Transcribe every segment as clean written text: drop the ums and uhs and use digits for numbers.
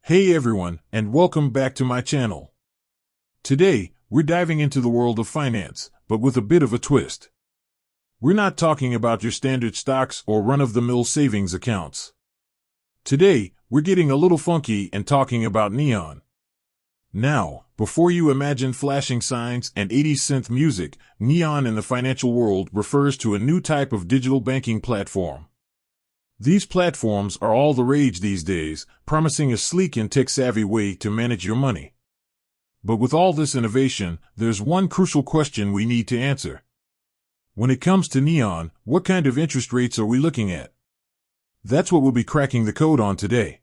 Hey everyone, and welcome back to my channel. Today, we're diving into the world of finance, but with a bit of a twist. We're not talking about your standard stocks or run-of-the-mill savings accounts. Today, we're getting a little funky and talking about Neon. Now, before you imagine flashing signs and 80s synth music, Neon in the financial world refers to a new type of digital banking platform. These platforms are all the rage these days, promising a sleek and tech-savvy way to manage your money. But with all this innovation, there's one crucial question we need to answer. When it comes to Neon, what kind of interest rates are we looking at? That's what we'll be cracking the code on today.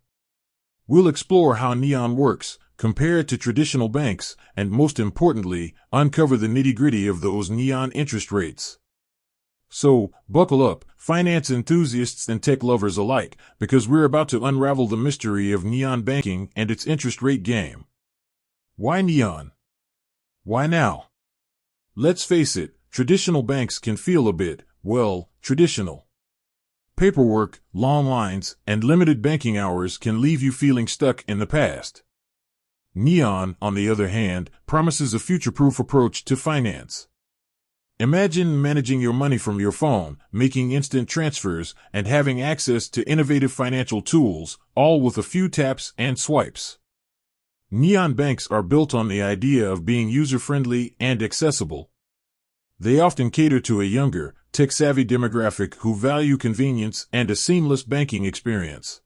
We'll explore how Neon works, compare it to traditional banks, and most importantly, uncover the nitty-gritty of those Neon interest rates. So, buckle up, finance enthusiasts and tech lovers alike, because we're about to unravel the mystery of Neon banking and its interest rate game. Why Neon? Why now? Let's face it, traditional banks can feel a bit, well, traditional. Paperwork, long lines, and limited banking hours can leave you feeling stuck in the past. Neon, on the other hand, promises a future-proof approach to finance. Imagine managing your money from your phone, making instant transfers, and having access to innovative financial tools, all with a few taps and swipes. Neon banks are built on the idea of being user-friendly and accessible. They often cater to a younger, tech-savvy demographic who value convenience and a seamless banking experience.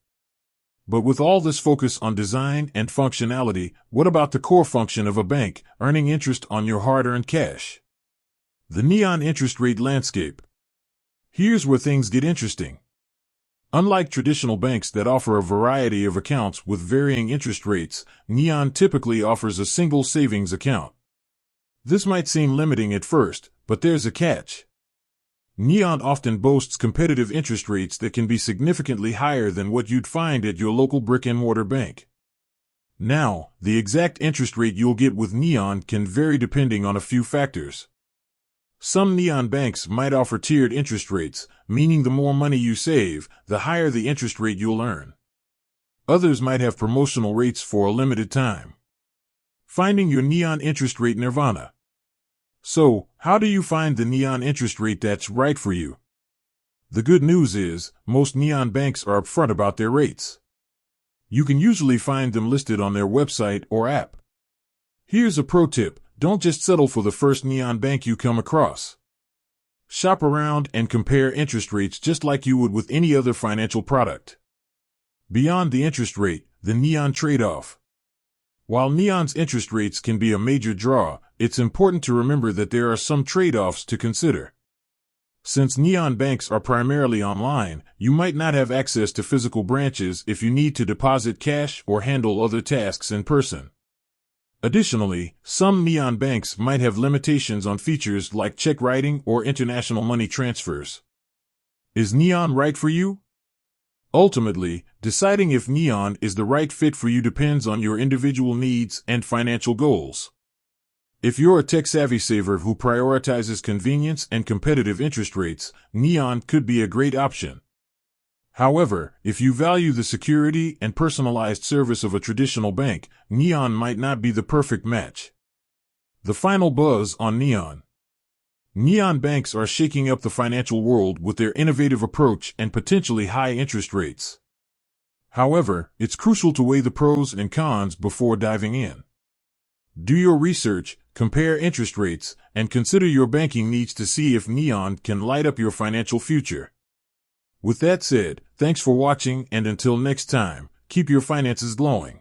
But with all this focus on design and functionality, what about the core function of a bank, earning interest on your hard-earned cash? The Neon interest rate landscape. Here's where things get interesting. Unlike traditional banks that offer a variety of accounts with varying interest rates, Neon typically offers a single savings account. This might seem limiting at first, but there's a catch. Neon often boasts competitive interest rates that can be significantly higher than what you'd find at your local brick-and-mortar bank. Now, the exact interest rate you'll get with Neon can vary depending on a few factors. Some Neon banks might offer tiered interest rates, meaning the more money you save, the higher the interest rate you'll earn. Others might have promotional rates for a limited time. Finding your Neon interest rate nirvana. So, how do you find the Neon interest rate that's right for you? The good news is, most Neon banks are upfront about their rates. You can usually find them listed on their website or app. Here's a pro tip. Don't just settle for the first Neon bank you come across. Shop around and compare interest rates just like you would with any other financial product. Beyond the interest rate, the Neon trade-off. While Neon's interest rates can be a major draw, it's important to remember that there are some trade-offs to consider. Since Neon banks are primarily online, you might not have access to physical branches if you need to deposit cash or handle other tasks in person. Additionally, some Neon banks might have limitations on features like check writing or international money transfers. Is Neon right for you? Ultimately, deciding if Neon is the right fit for you depends on your individual needs and financial goals. If you're a tech-savvy saver who prioritizes convenience and competitive interest rates, Neon could be a great option. However, if you value the security and personalized service of a traditional bank, Neon might not be the perfect match. The final buzz on Neon. Neon banks are shaking up the financial world with their innovative approach and potentially high interest rates. However, it's crucial to weigh the pros and cons before diving in. Do your research, compare interest rates, and consider your banking needs to see if Neon can light up your financial future. With that said, thanks for watching, and until next time, keep your finances glowing.